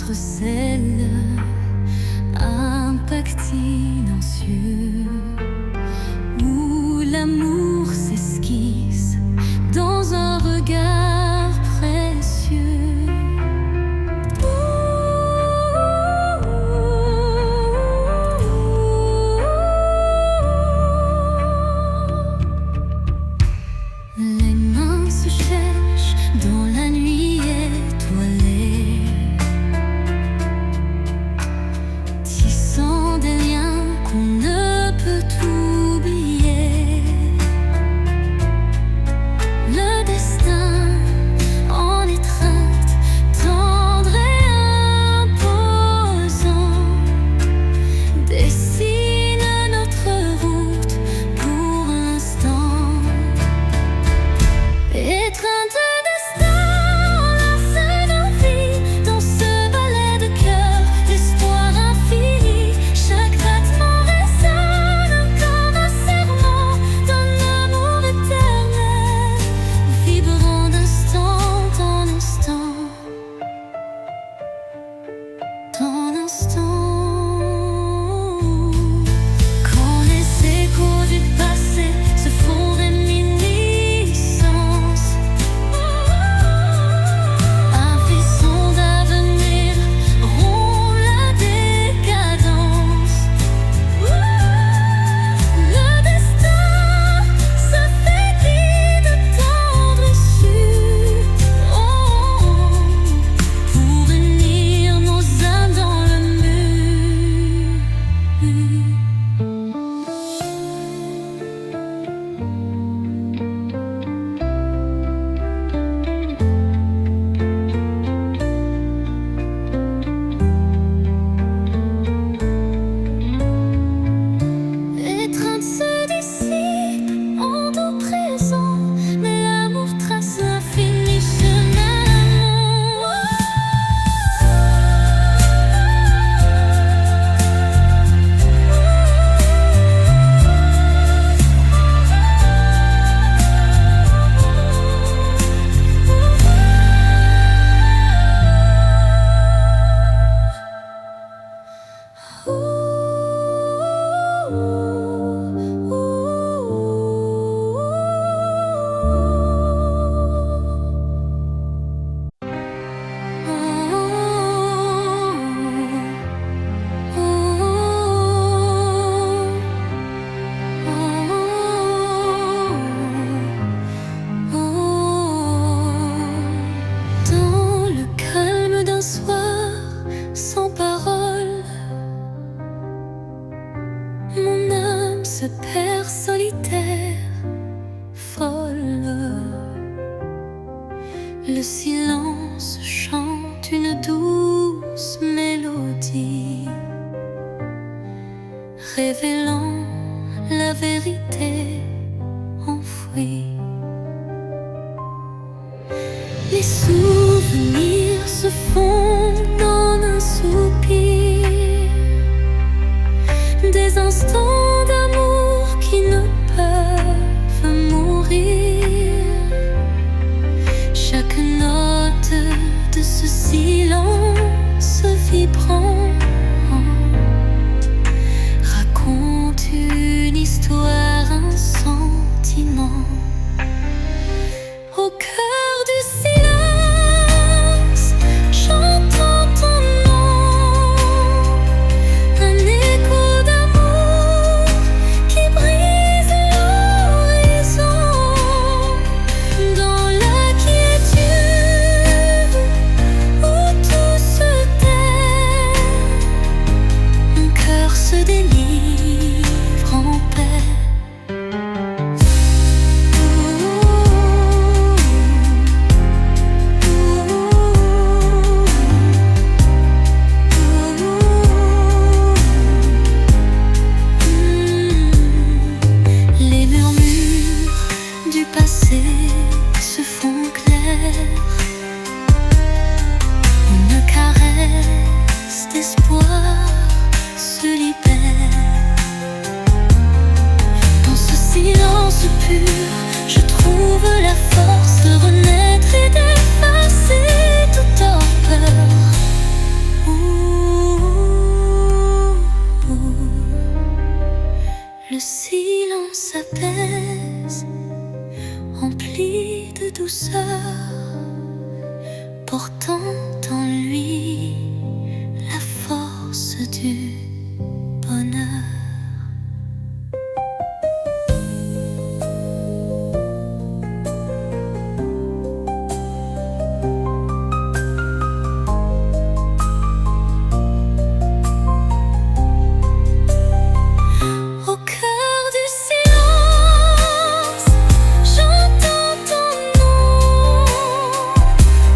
entre celles un pacte silencieux où l'amour s'esquisse dans un regard précieux. Les mains se cherchent dans la nuit étoilée, tissant des liens qu'on ne peut oublier. Le destin en étreinte, tendre et imposant, dessine notre route pour l'instant. Étreinte de destin, enlace nos vies dans ce ballet de cœur, l'espoir infini. Chaque battement résonne comme un serment d'un amour éternel, vibrant d'instant en instant, en instant. Quand les échos du passé se font réminiscence, un frisson d'avenir rompt la décadence. Le destin se fait guide tendre et sûr, pour unir nos âmes dans le mur. Étreinte se dissipe en doux présent, mais l'amour trace l'infini chemin. Dans le calme d'un soir sans parole, mon âme se perd solitaire, folle. Le silence chante une douce mélodie, révélant la vérité enfouie. Les souvenirs se fondent en un soupir, des instants d'amour qui ne peuvent mourir. Chaque note de ce silence vibrant raconte une histoire, un sentiment. Au cœur du silence, j'entends ton nom, un écho d'amour qui brise l'horizon. Dans la quiétude où tout se tait, mon cœur se délivre en paix. portant en lui la force du bonheur. Au cœur du silence, j'entends ton nom,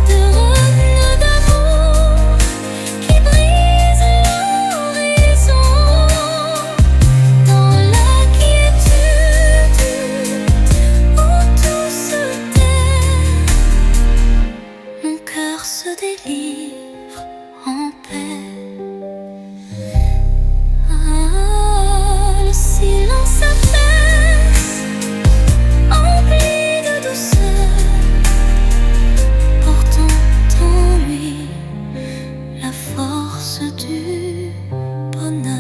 de revenus d'amour qui brise l'horizon. Dans la quiétude où tout se tait, mon cœur se délivre en paix. Le silence apaise, empli de douceur, portant en lui la force du bonheur.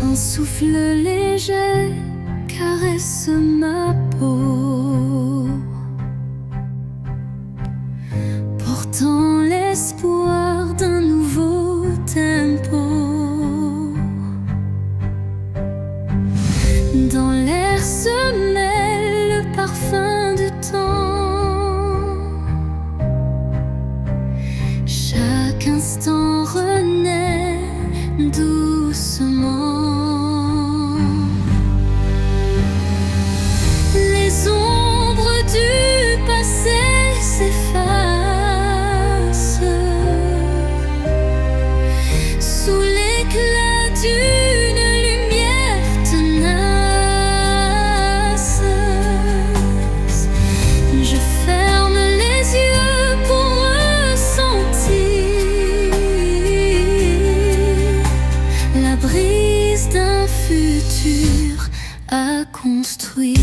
Un souffle léger caresse ma peau, portant l'espoir d'un nouveau tempo. Dans l'air se mêle le parfum du temps. Chaque instant renaît doucement. Les ombres du passé s'effacent sous l'éclat d'une lumière tenace. Je ferme les yeux pour ressentir la brise d'un futur à construire.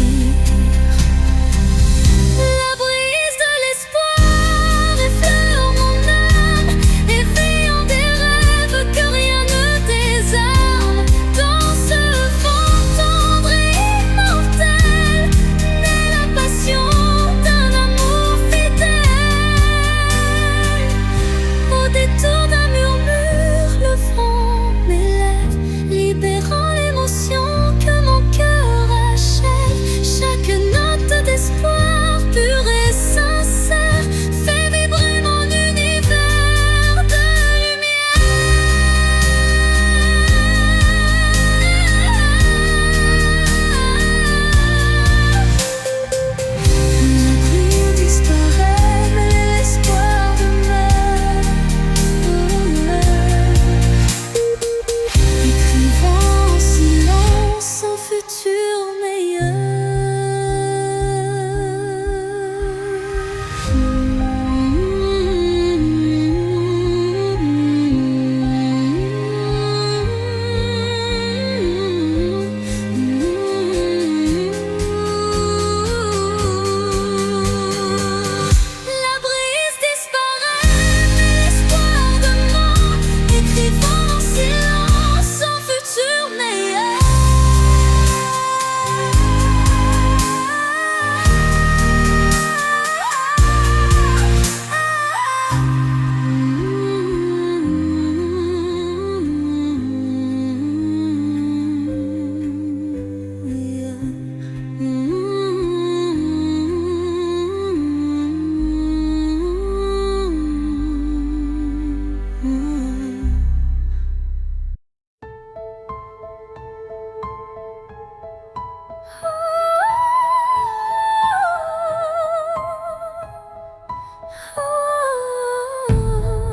La brise de l'espoir effleure mon âme, éveillant des rêves que rien ne désarme. Dans ce vent tendre et immortel naît la passion d'un amour fidèle. Au détour d'un murmure, le vent m'élève, libérant l'émotion que mon cœur achève. Chaque note d'espoir pure et sincère fait vibrer mon univers de lumière. La pluie disparaît, mais l'espoir demeure. Écrivant en silence un futur meilleur. La brise disparaît, mais l'espoir demeure, écrivant en silence un futur meilleur.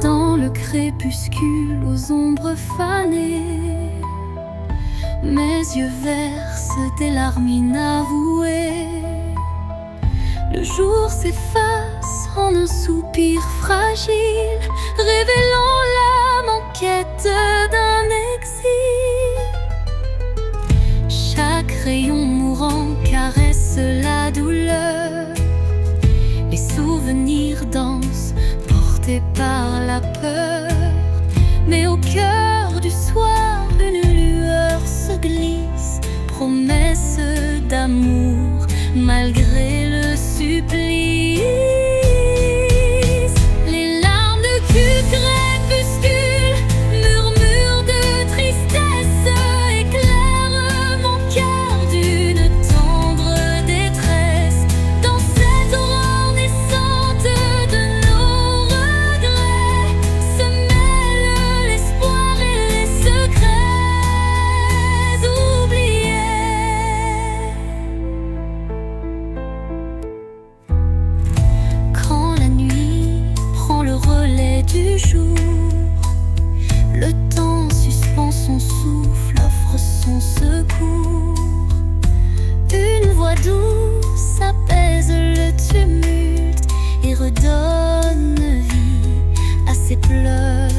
Dans le crépuscule aux ombres fanées, mes yeux versent des larmes inavouées. Le jour s'efface en un soupir fragile, révélant l'âme en quête d'un exil. Chaque rayon mourant caresse la douleur, les souvenirs dansent portés par la peur. Mais au cœur du soir, une lueur se glisse, promesse d'amour malgré le supplice. Les larmes de crépuscule, murmures de tristesse, éclairent mon cœur d'une tendre détresse. Dans cette aurore naissante de nos regrets se mêlent l'espoir et les secrets oubliés. Quand la nuit prend le relais du jour, le temps suspend son souffle, offre son secours. Une voix douce apaise le tumulte et redonne vie à ses pleurs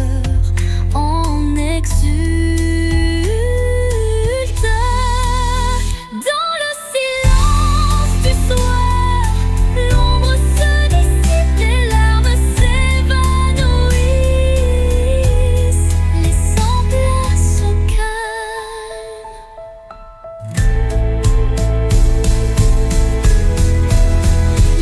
en exulte. Dans le silence du soir, l'ombre se dissipe, les larmes s'évanouissent, laissant place au calme.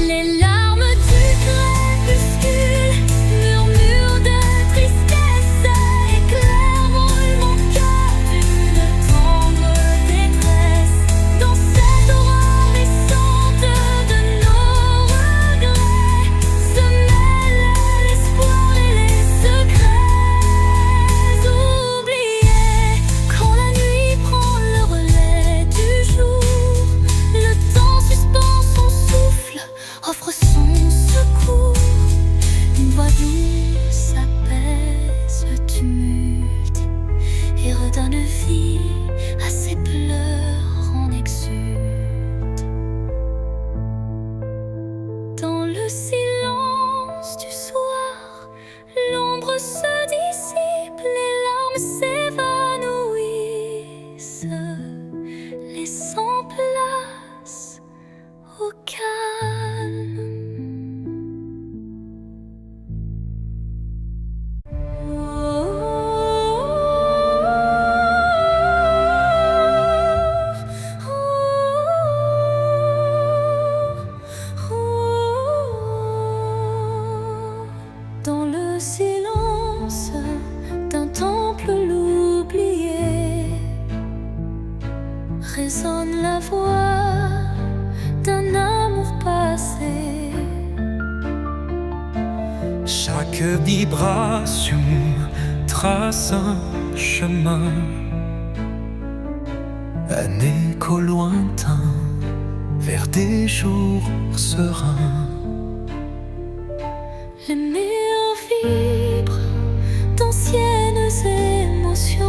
Les larmes du crépuscule, murmures de tristesse, éclairent mon cœur d'une tendre détresse. Dans cette aurore naissante de nos regrets se mêlent l'espoir et les secrets oubliés. Quand la nuit prend le relais du jour, le temps suspend son souffle, offre son secours. Une voix douce apaise le tumulte et redonne vie à ses pleurs en exulte. Dans le silence du soir, l'ombre se dissipe, les larmes s'évanouissent, laissant place au calme. Dans le silence d'un temple l'oublié, résonne la voix d'un amour passé. Chaque vibration trace un chemin, un écho lointain vers des jours sereins. Les murs vibrent d'anciennes émotions,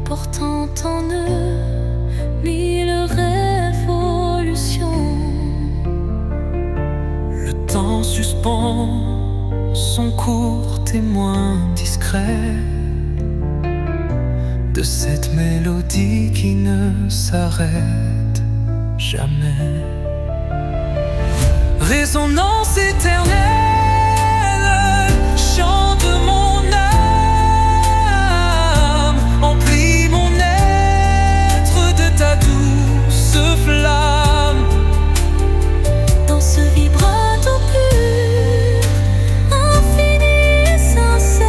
portant en eux mille révolutions. Le temps suspend son court témoin discret de cette mélodie qui ne s'arrête jamais. Résonance éternelle, chante mon âme, emplis mon être de ta douce flamme. Dans ce vibrato pur, infini et sincère,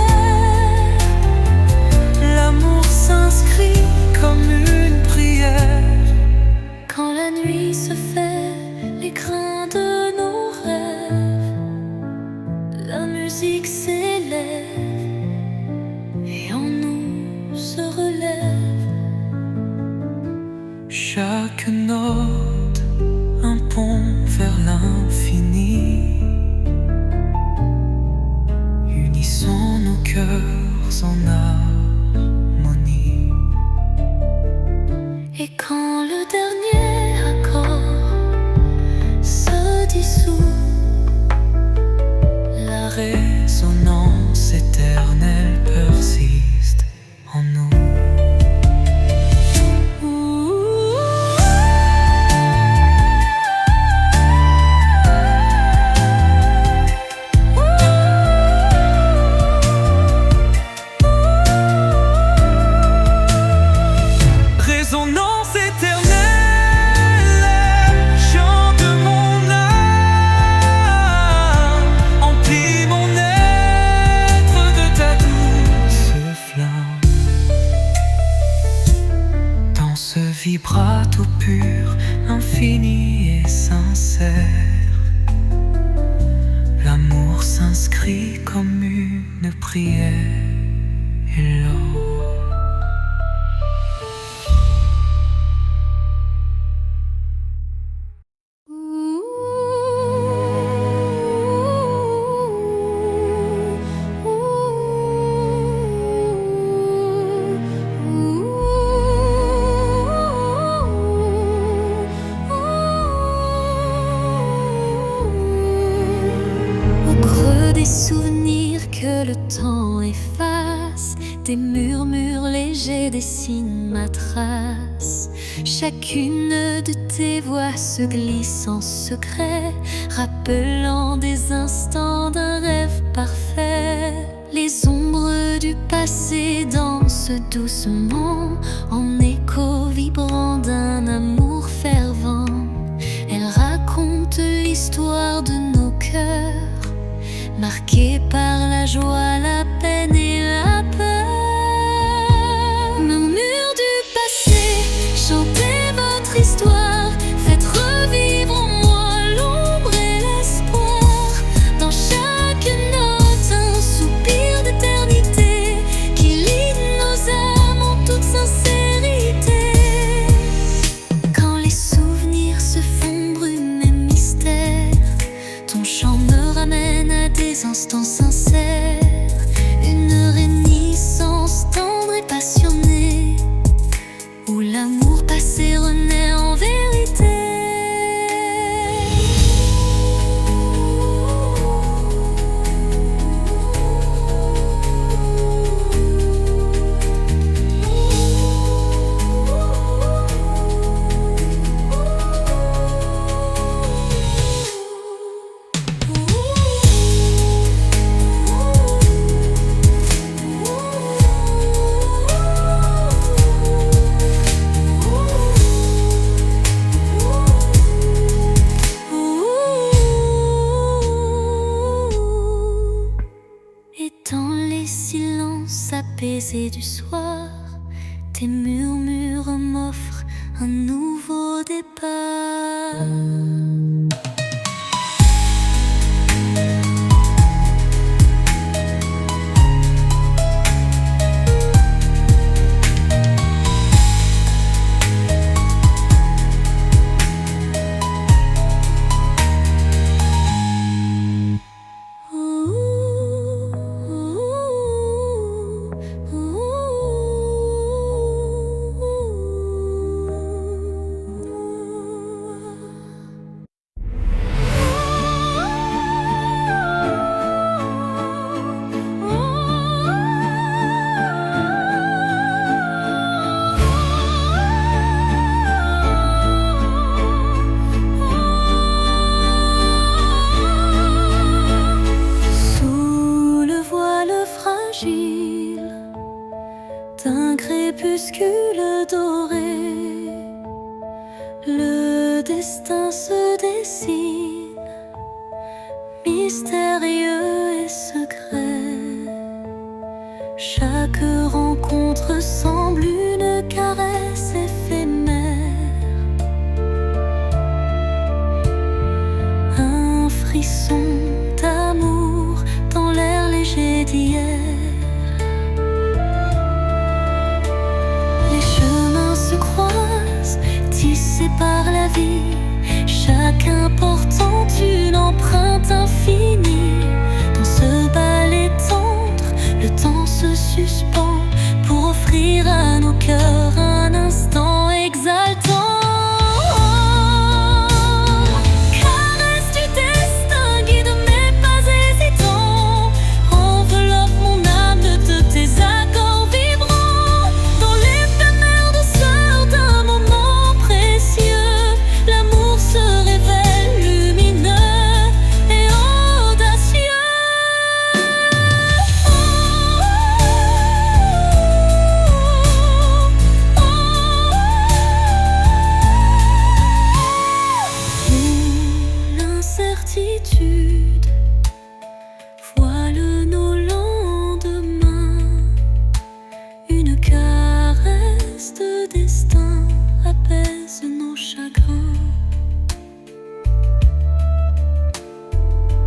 L'amour s'inscrit comme une prière. quand la nuit se fait l'écrin de nos rêves, brillait et l'eau. Au creux des souvenirs que le temps efface, des murmures légers dessinent ma trace. Chacune de tes voix se glisse en secret, rappelant des instants d'un rêve parfait. Les ombres du passé dansent doucement, en écho vibrant d'un amour fervent. Elles racontent l'histoire de nos cœurs, marqués par la joie, la peine et la peur. Murmures du passé, chantez votre histoire, faites revivre en moi l'ombre et l'espoir. Dans chaque note, un soupir d'éternité qui lie nos âmes en toute sincérité. Quand les souvenirs se font brume et mystère, ton chant me ramène à des instants sincères, une réminiscence tendre et passionnée, où l'amour passé renaît en vérité. Et dans les silences apaisés du soir, tes murmures m'offrent un nouveau départ. D'un crépuscule doré, le destin se dessine, mystérieux et secret. Chaque rencontre semble une caresse éphémère, un frisson d'amour dans l'air léger d'hier. Tissés par la vie, chacun portant une empreinte infinie. Dans ce ballet tendre, le temps se suspend pour offrir à nos cœurs un instant exaltant. Voile nos lendemains, une caresse de destin apaise nos chagrins.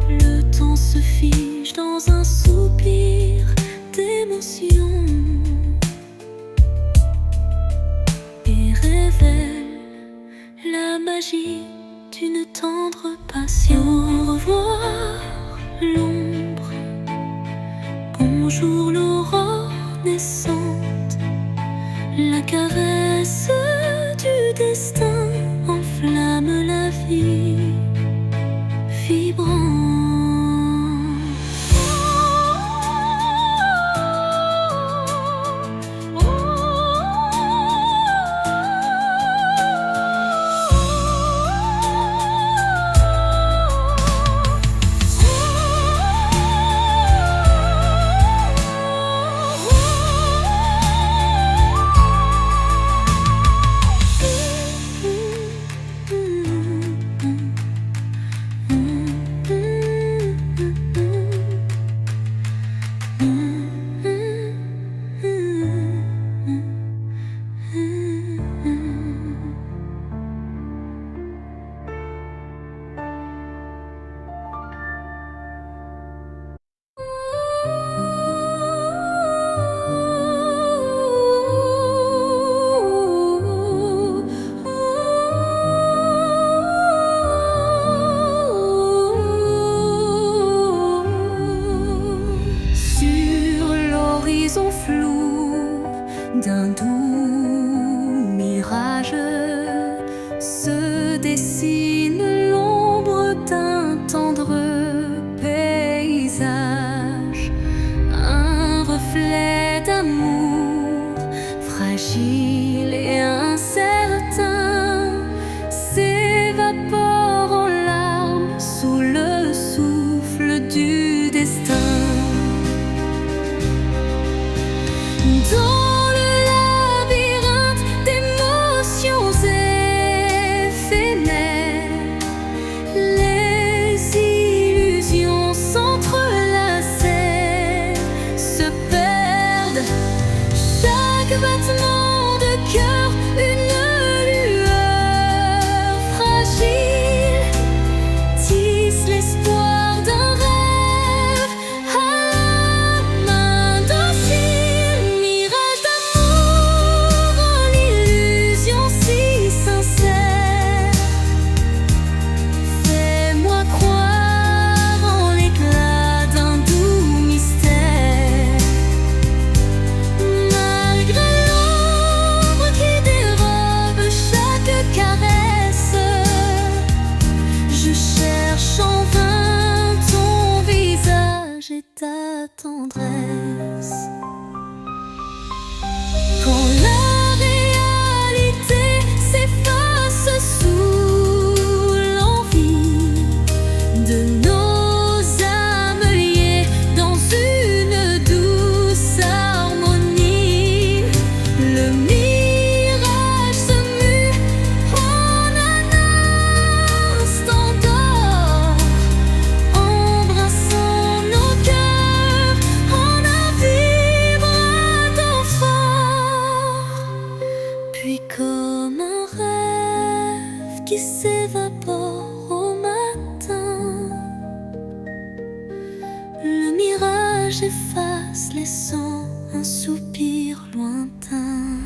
Le temps se fige dans un soupir, illusion et révèle la magie d'une tendre passion. Au revoir l'ombre, bonjour l'aurore naissante, la caresse du destin enflamme la vie vibrante. Flou d'un doux mirage se dessine l'ombre d'un tendre paysage, un reflet d'amour fragile et incertain s'évapore en larmes sous le souffle du destin. Dans le labyrinthe d'émotions éphémères, les illusions s'entrelacent, se perdent. Chaque battement de cœur, une lueur fragile, tisse l'espoir d'un rêve à la main docile. Mirage d'amour en illusion si sincère, fais-moi croire en l'éclat d'un doux mystère. Malgré l'ombre qui dérobe chaque caresse, je cherche en vain ton visage et ta tendresse. Quand la réalité s'efface sous l'envie de nos âmes liées dans une douce harmonie, le mirage se mue en un instant d'or, embrassant nos cœurs en un vibrato fort. Puis comme un rêve qui s'évapore au matin, le mirage efface, laissant un soupir lointain.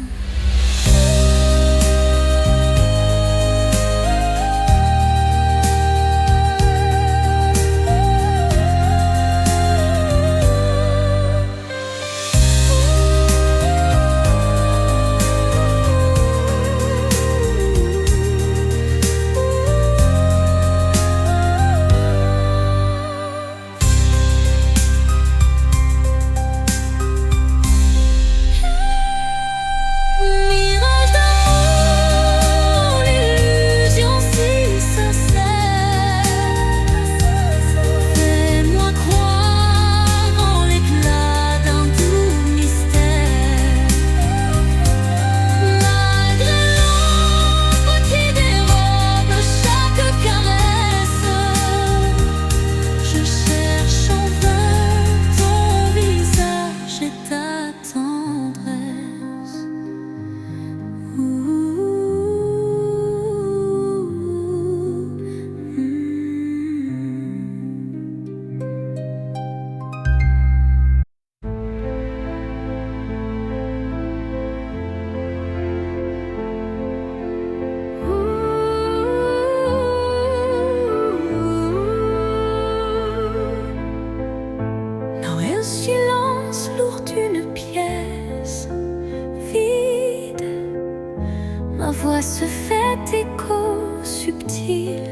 voix se fait écho subtil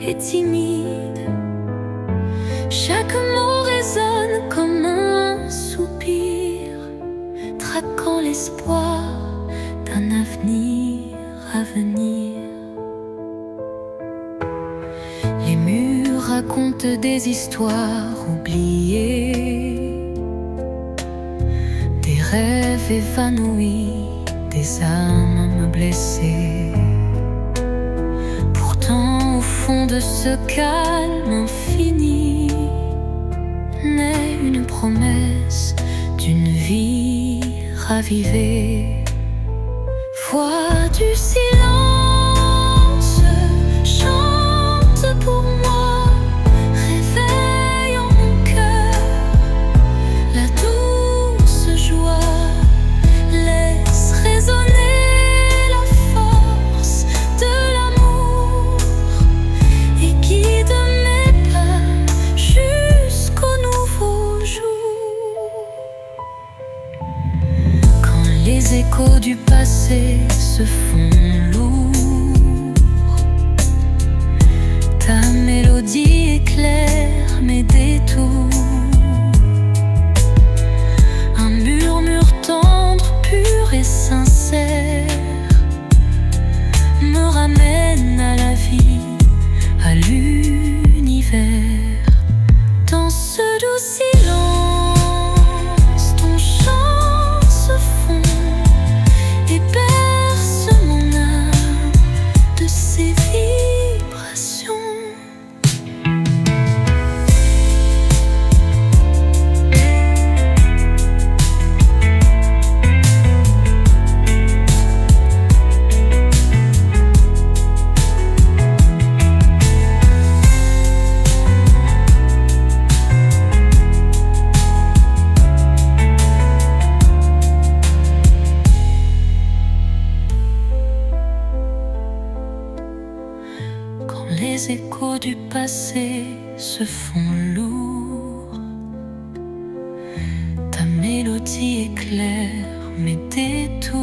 et timide. Chaque mot résonne comme un soupir, traquant l'espoir d'un avenir à venir. Les murs racontent des histoires oubliées, des rêves évanouis, des âmes blessées. Pourtant, au fond de ce calme infini, naît une promesse d'une vie ravivée. Voix du silence, chante pour moi, réveille en mon cœur la douce joie, laisse résonner la force de l'amour et guide mes pas jusqu'au nouveau jour. Quand les échos du passé se font lourds, ta mélodie éclaire mes détours. Un murmure tendre, pur et sincère me ramène à la vie, à l'univers. Dans ce doux silence, ton chant se fond et berce mon âme de ses vibrations. Quand les échos du passé se font lourds, ta mélodie éclaire mes détours.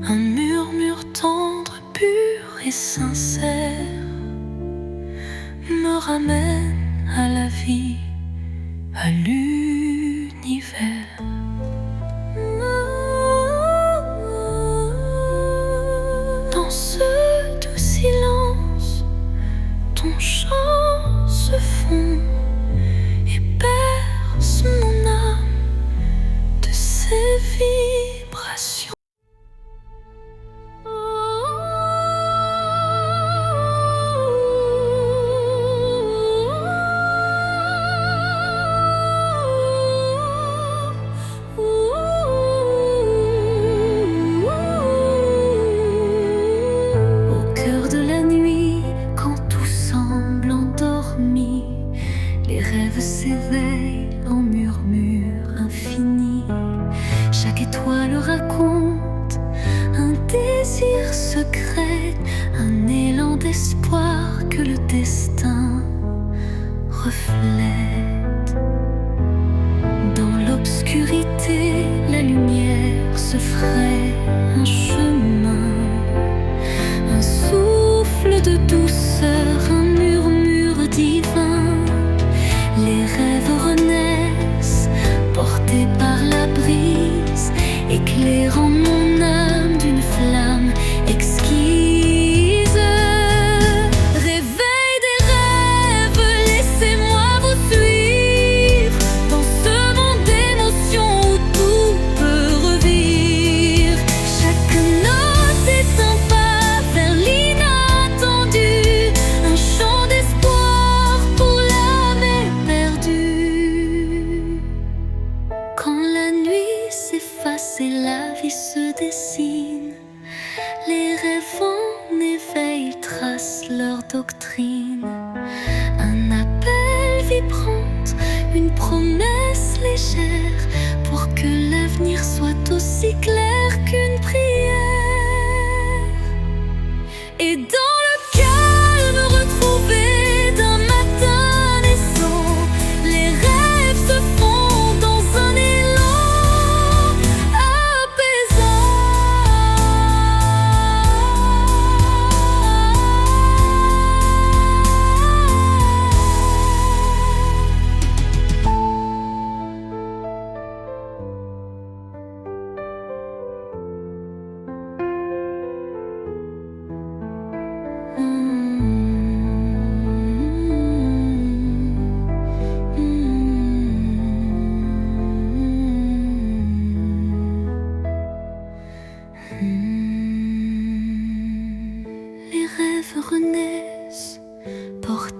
Un murmure tendre, pur et sincère me ramène à la vie, à l'univers. Dans ce doux silence, ton chant se fond et berce mon âme de ses vibrations. Au cœur de la nuit, quand tout semble endormi, les rêves s'éveillent en murmures infinis. Chaque étoile raconte un désir secret, un élan d'espoir que le destin reflète. Dans l'obscurité, la lumière se ferait un chemin, un souffle de douceur, un murmure divin. Les rêves renaissent, portés par la brise, éclairant mon âme d'une flamme exquise. Réveil des rêves, laissez-moi vous suivre dans ce monde d'émotions où tout peut revivre. Chaque note est un pas vers l'inattendu, un chant d'espoir pour l'âme éperdue. Quand la nuit s'efface et la vie se dessine, les rêves en éveil tracent leur doctrine. Un appel vibrante, une promesse légère, pour que l'avenir soit aussi clair qu'une prière. Et dans le calme retrouvé d'un matin naissant, les rêves se font dans un élan apaisant.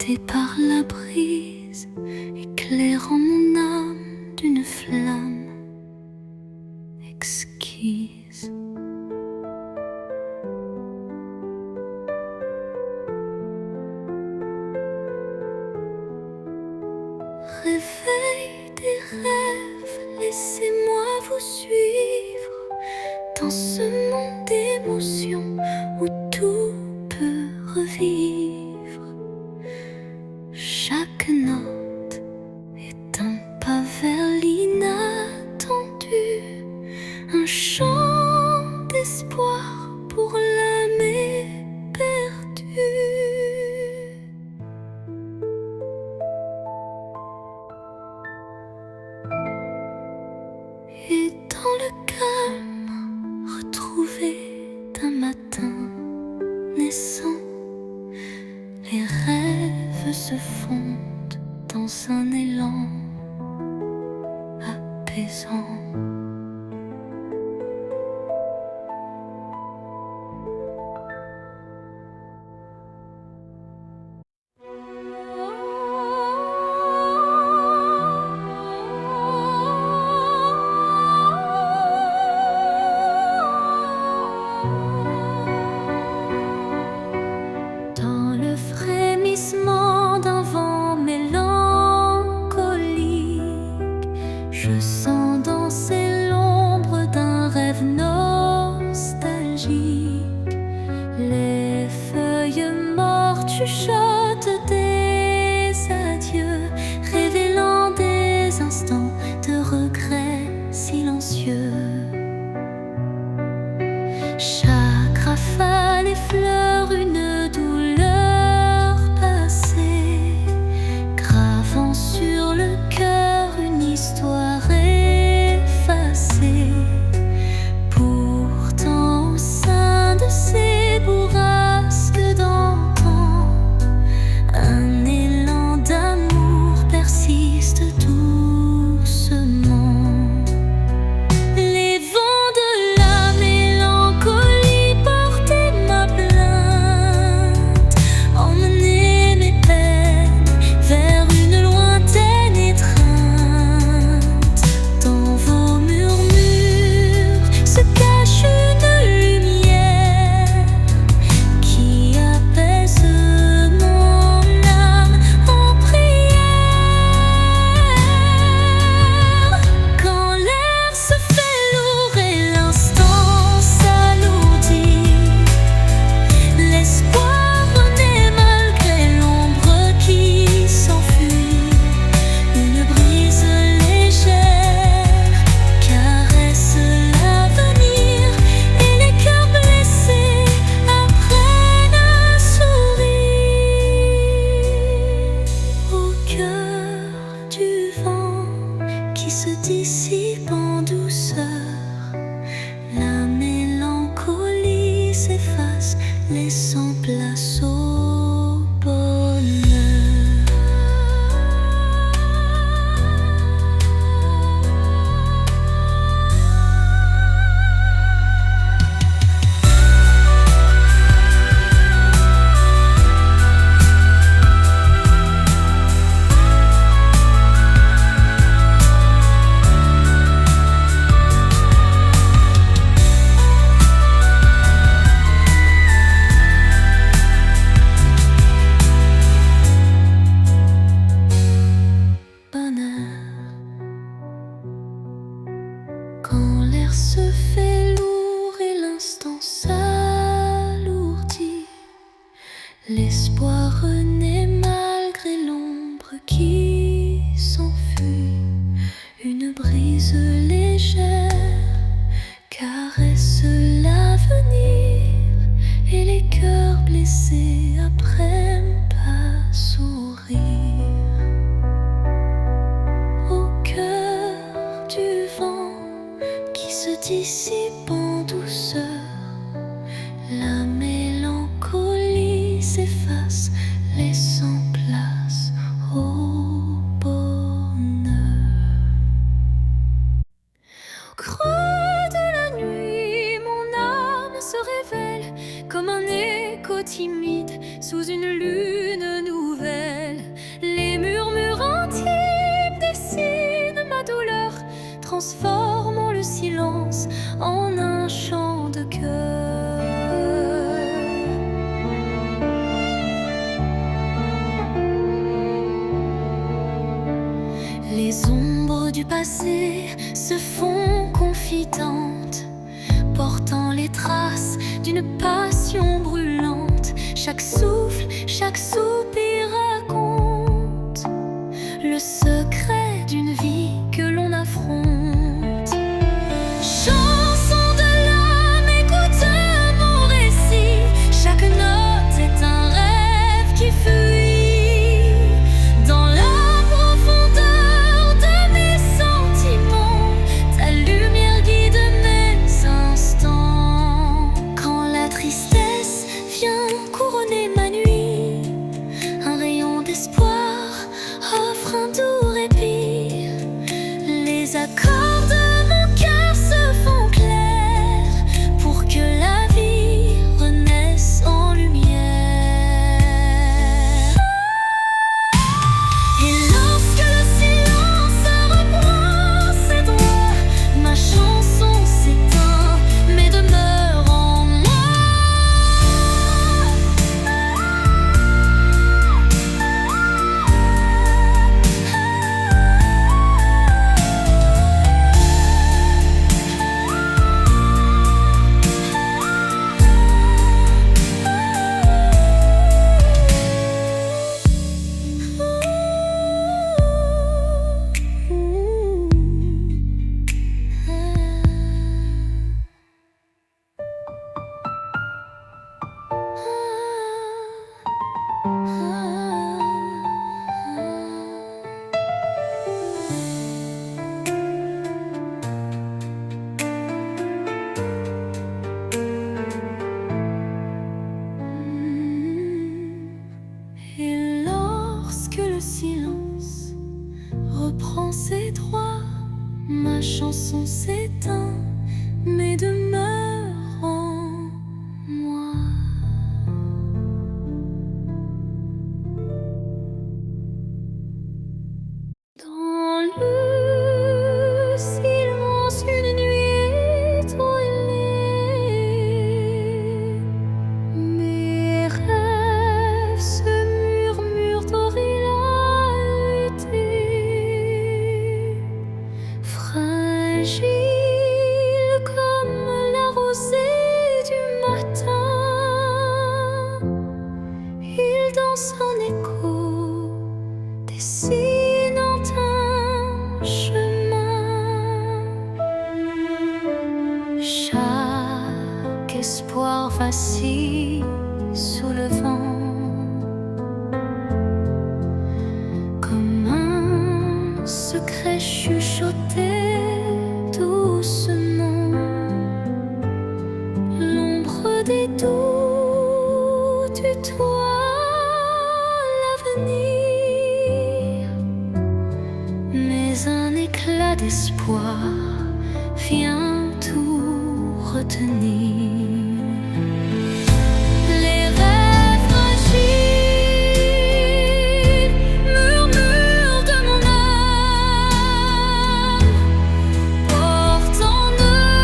porté par la brise, éclairant mon âme d'une flamme exquise. Réveil des rêves, laissez-moi vous suivre dans ce monde d'émotions où tout peut revivre. Chaque note est un pas vers l'inattendu, un chant d'espoir pour l'âme éperdue. Et dans le calme retrouvé d'un matin naissant, les rêves se fondent dans un élan apaisant. Dans le frémissement d'un vent mélancolique, je sens danser l'ombre d'un rêve nostalgique. Les feuilles mortes chuchotent des adieux, révélant des instants de regret silencieux. Chaque rafale effleure une douleur passée, gravant sur le cœur une histoire effacée. Pourtant au sein de ces bourrasques d'antan, un élan d'amour persiste doucement. Les vents de la mélancolie portaient ma plainte, emmenaient mes peines vers une lointaine étreinte. Dans vos murmures se cache une lumière qui apaise mon âme en prière. Quand l'air se fait lourd et l'instant s'alourdit, l'espoir renaît malgré l'ombre qui s'enfuit. Une brise légère caresse l'avenir et les cœurs blessés apprennent à sourire. Au cœur du vent qui se dissipe en douceur, la mélancolie s'efface, laissant place au bonheur. Quand l'air se fait lourd et l'instant s'alourdit, l'espoir renaît malgré l'ombre qui s'enfuit. Une brise légère caresse l'avenir et les cœurs blessés apprennent à sourire. Au cœur du vent qui se dissipe en douceur, la mélancolie s'efface, laissant place au bonheur. Au creux de la nuit, mon âme se révèle comme un écho timide sous une lune nouvelle. passé se font confidentes, portant les traces d'une passion brûlante. Chaque souffle, chaque soupir raconte le secret d'une vie que l'on affronte. Chanson de l'âme, écoute mon récit. Chaque note est un rêve qui fuit dans la profondeur de mes sentiments. Ta lumière guide mes instants. Quand la tristesse vient couronner ma nuit, un rayon d'espoir offre un doux répit. Les accords de mon cœur se font clairs pour que la vie renaisse en lumière. Et lorsque le silence reprend ses droits, ma chanson s'éteint mais demeure en moi. Et lorsque le silence reprend ses droits, ma chanson s'éteint mais demeure en moi. Dans le silence, une nuit étoilée, mes rêves se murmurent aux réalités. Fragile comme la rosée du matin, il danse en écho, dessinant un chemin. Chaque espoir vacille sous le vent, comme un secret chuchoté doucement. L'ombre des doutes tutoie l'avenir, mais un éclat d'espoir vient tout retenir. Les rêves fragiles murmurent de mon âme, portent en eux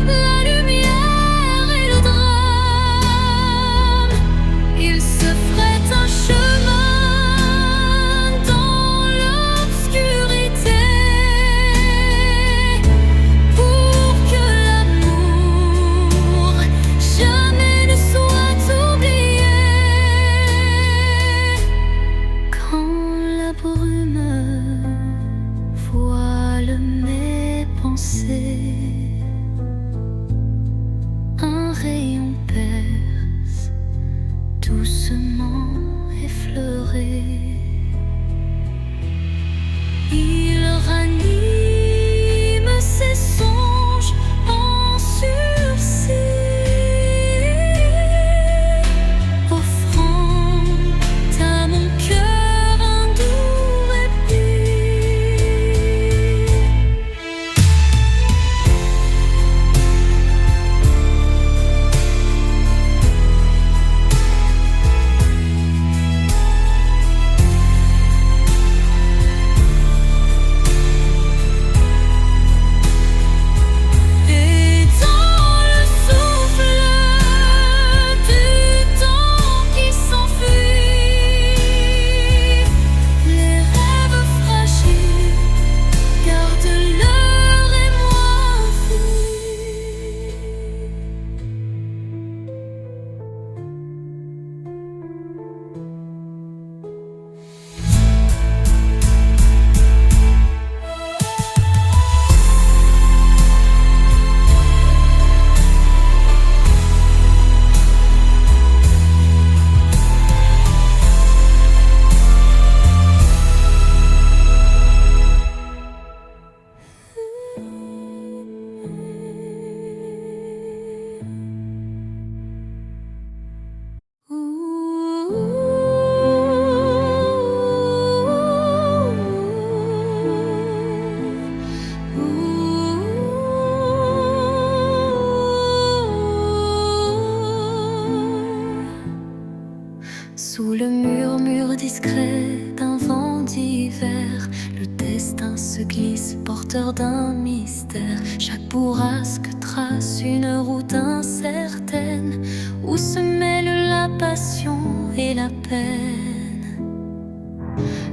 la lumière et le drame. Ils se frayent un chemin dans l'obscurité. le murmure discret d'un vent d'hiver, le destin se glisse porteur d'un mystère. Chaque bourrasque trace une route incertaine où se mêlent la passion et la peine.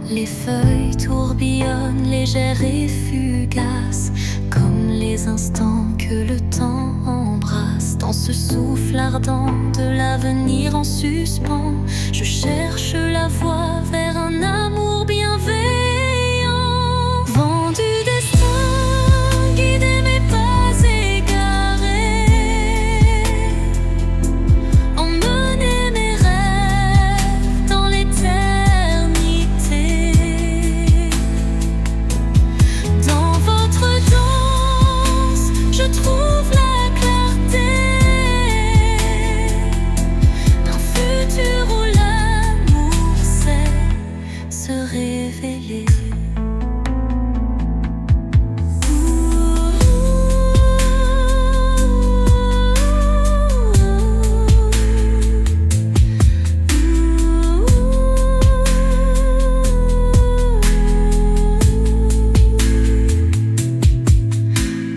Les feuilles tourbillonnent légères et fugaces, comme les instants que le temps embrasse. Dans ce souffle ardent de l'avenir en suspens, je cherche la voie vers un amour bienveillant. Vent du destin, guidez mes pas égarés, emmenez mes rêves dans l'éternité. Dans votre danse, je trouve la clarté d'un futur où l'amour sait se révéler.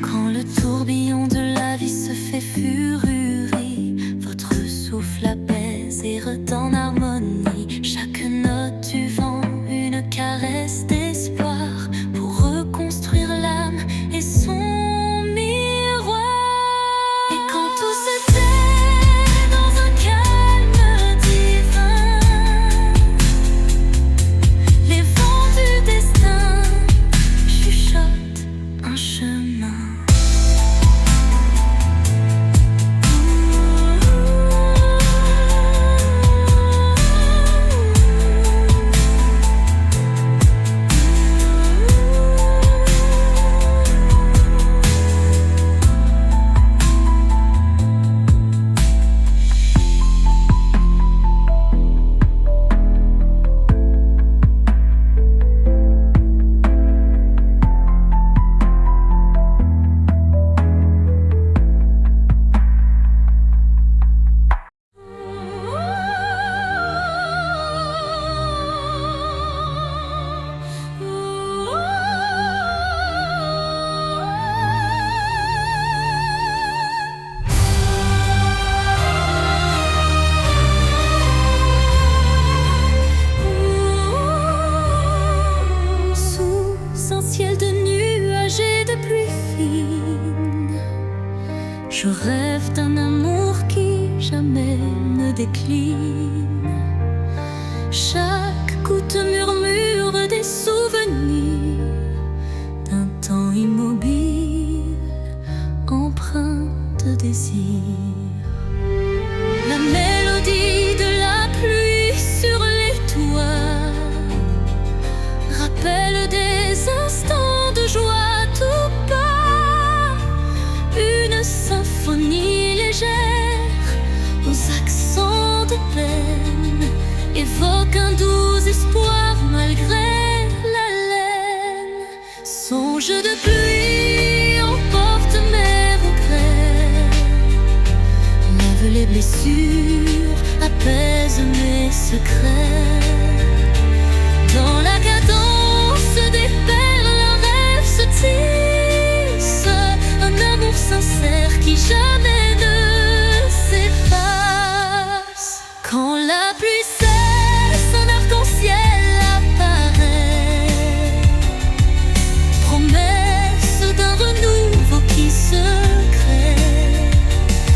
Quand le tourbillon de la vie se fait fururie, votre souffle apaise et redonne harmonie. Chaque note du vent, une caresse d'espoir pour reconstruire l'âme et son miroir. Et quand tout se tait dans un calme divin, les vents du destin chuchotent un chemin. Sous un ciel de nuages et de pluie fine, je rêve d'un amour qui jamais ne décline. Chaque goutte murmure des souvenirs d'un temps immobile, empreint de désir. La mélodie de la pluie sur les toits rappelle des instants de joie tout bas. Une symphonie légère aux accents de peine évoque un doux espoir malgré la laine. Songe de pluie emporte mes regrets, lave les blessures, apaise mes secrets. Dans la cadence des perles, un rêve se tisse, un amour sincère qui jamais ne s'efface. Quand la pluie cesse, un arc-en-ciel apparaît, promesse d'un renouveau qui se crée.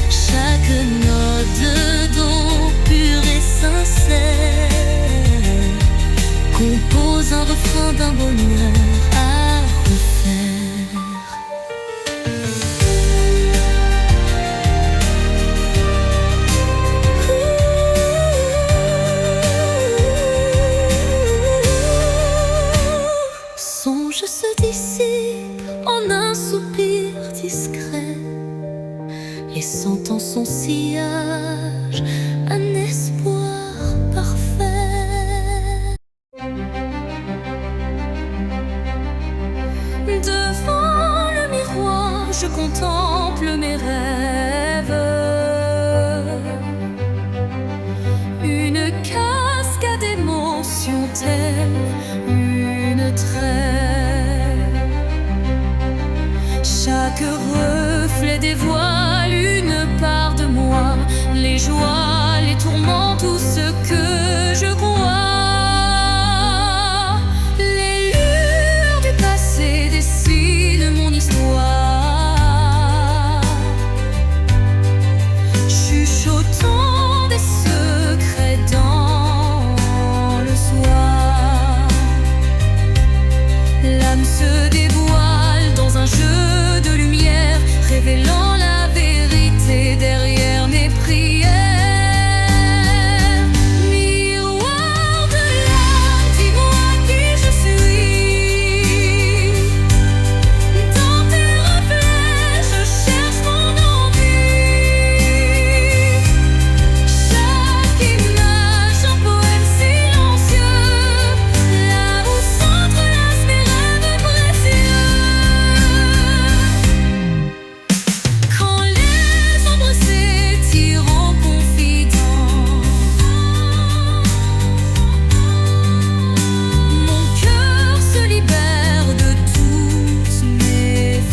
Chaque note de don pur et sincère compose un refrain d'un bonheur à refaire. Songe se dissipe en un soupir discret, laissant en son sillage un espoir parfait. Devant le miroir, je contemple mes rêves. Une cascade passion telle une trêve. Chaque reflet dévoile une part de moi, les joies, les tourments, tout ce que je crois. Les lueurs du passé dessinent mon histoire, chuchotant des secrets dans le soir. L'âme se dévoile dans un jeu de lumière, révélant la vérité derrière mes prières. Miroir de l'âme, dis-moi qui je suis. Dans tes reflets, je cherche mon envie. Chaque image, un poème silencieux, là où s'entrelacent mes rêves précieux. Quand les ombres s'étirent en confidence, mon cœur se libère de toute méfiance.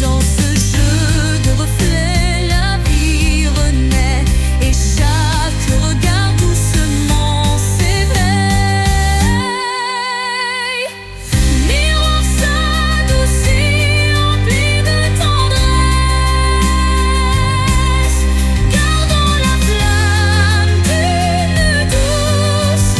Dans ce jeu de reflets, la vie renaît et chaque regard doucement s'éveille. Miroir s'adoucit, rempli de tendresse, gardant la flamme d'une douce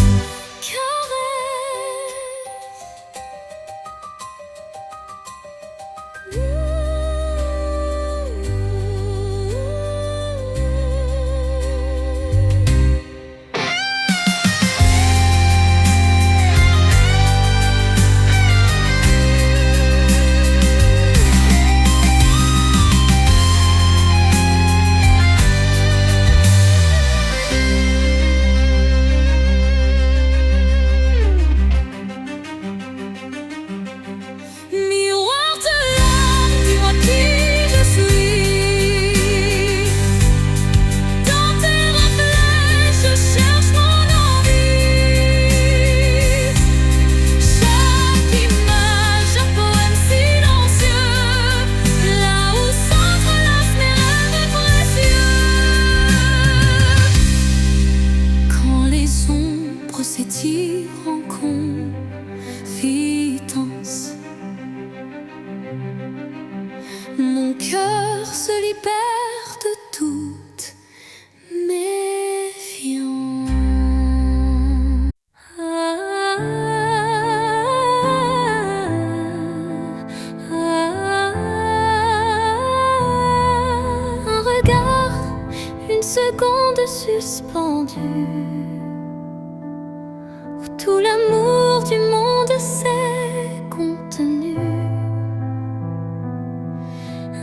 Miroir de l'âme, dis-moi qui je suis. Dans tes reflets, je cherche mon envie. Chaque image, un poème silencieux, là où s'entrelacent mes rêves précieux. Quand les ombres s'étirent en confidence, mon cœur se libère de toute méfiance. Un regard, une seconde suspendue, où tout l'amour du monde s'est contenu.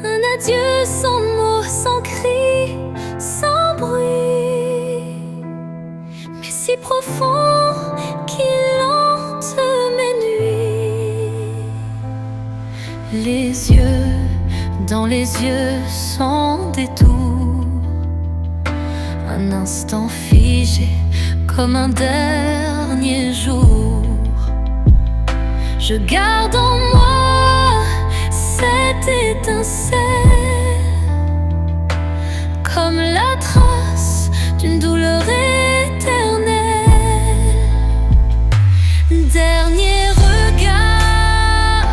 Un adieu sans mots, sans cri, sans bruit, mais si profond qu'il hante mes nuits. Les yeux dans les yeux sans détour, un instant figé comme un dernier jour. Je garde en moi cette étincelle, comme la trace d'une douleur éternelle. Dernier regard,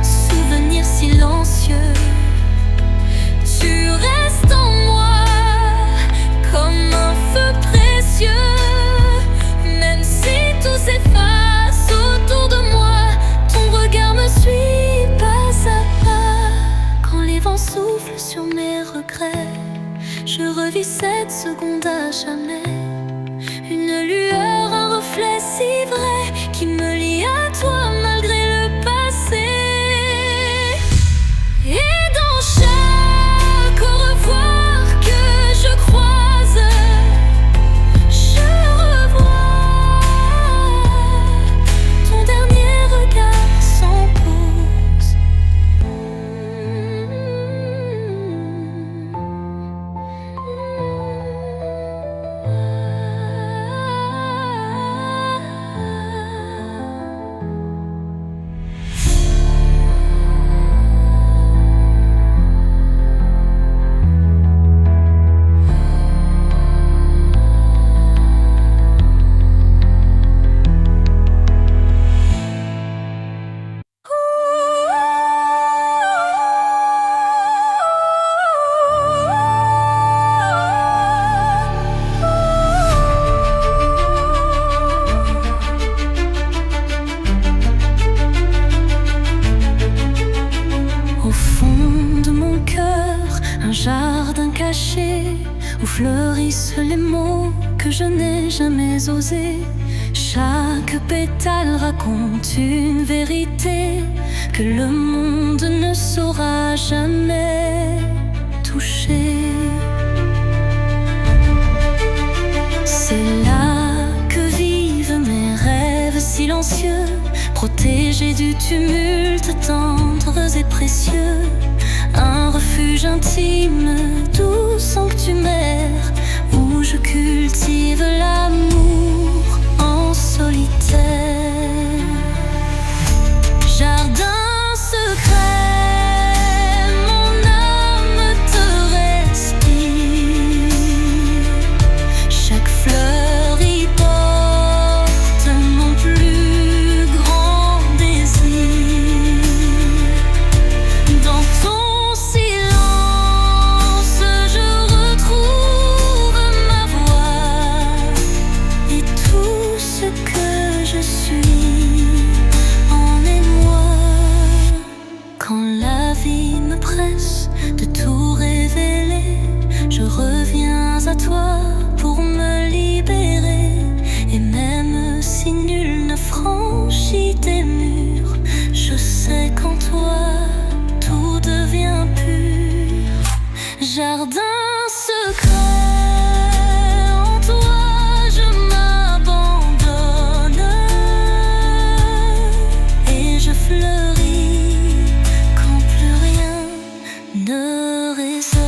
souvenir silencieux, tu restes en moi comme un feu précieux. Même si tout s'efface autour de moi, ton regard me suit pas à pas. Quand les vents soufflent sur mes regrets, je revis cette seconde à jamais. Une lueur, un reflet si vrai qui me lie à toi malgré le passé. Et dans chaque au revoir que je croise, je revois ton dernier regard sans pause. où fleurissent les mots que je n'ai jamais osés. Chaque pétale raconte une vérité que le monde ne saura jamais toucher. C'est là que vivent mes rêves silencieux, protégés du tumulte, tendres et précieux. Un refuge intime, doux sanctuaire, où je cultive l'amour en solitaire. Jardin secret, mon âme te respire. Chaque fleur y porte mon plus grand désir. Dans ton silence, je retrouve ma voix et tout ce que je suis en émoi. Quand la vie me presse de tout révéler, je reviens à toi pour me libérer. Et même si nul ne franchit tes murs, je sais qu'en toi tout devient pur. Jardin secret, en toi je m'abandonne et je fleuris quand plus rien ne résonne.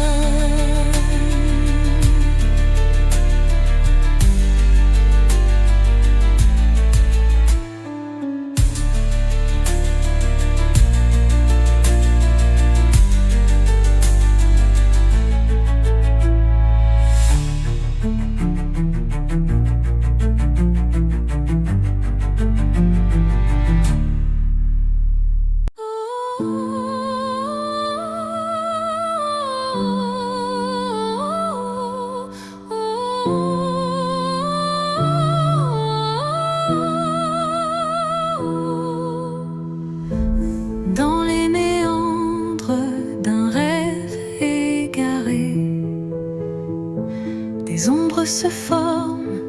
Dans les méandres d'un rêve égaré, des ombres se forment,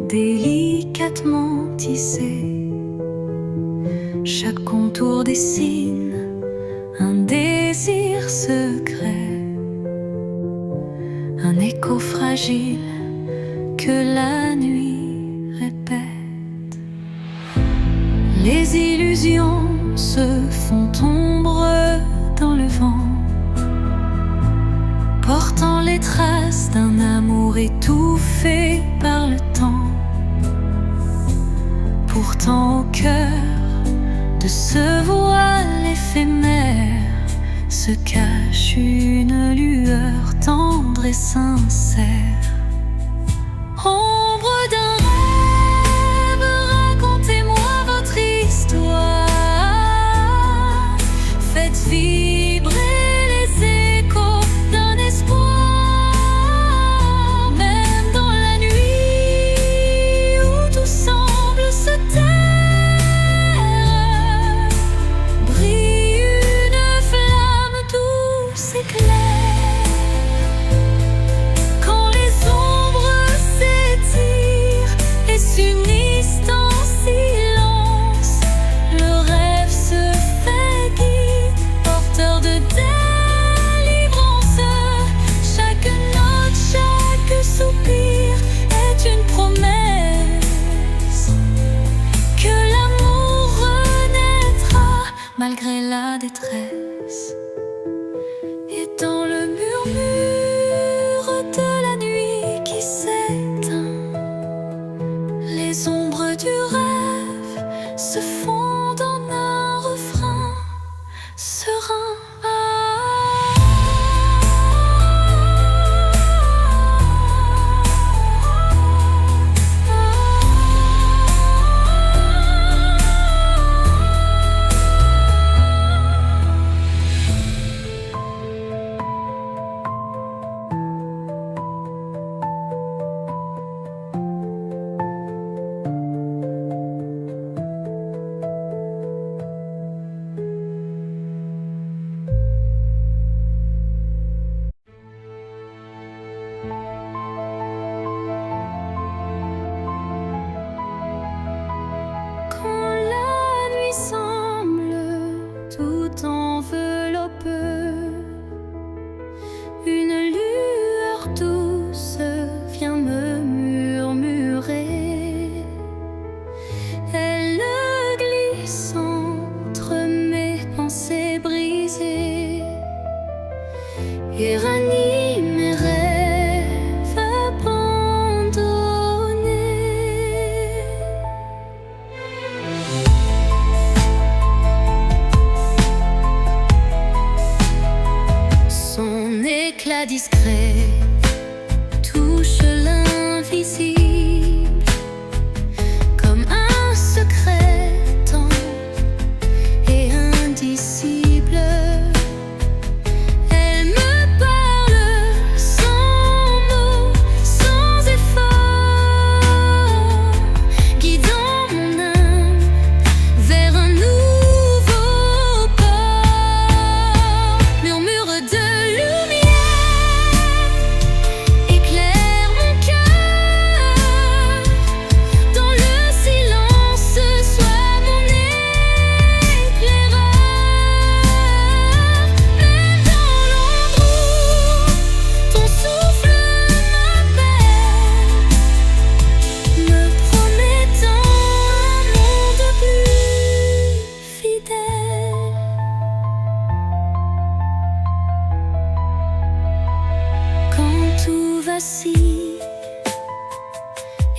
délicatement tissées. Chaque contour dessine un désir secret, un écho fragile que la nuit répète. Les illusions se font ombre dans le vent, portant les traces d'un amour étouffé par le temps. Pourtant au cœur de ce voile éphémère se cache une lueur tendre et sincère. Ombre d'un rêve, racontez-moi votre histoire. Faites vibrer les échos d'un espoir. Même dans la nuit où tout semble se taire, brille une flamme douce et claire. Quand les ombres s'étirent et s'unissent en silence, le rêve se fait guide, porteur de délivrance. Chaque note, chaque soupir est une promesse que l'amour renaîtra malgré la détresse. Et dans le murmure de la nuit qui s'éteint, les ombres du rêve se fondent en un refrain serein.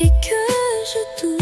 et que je doute.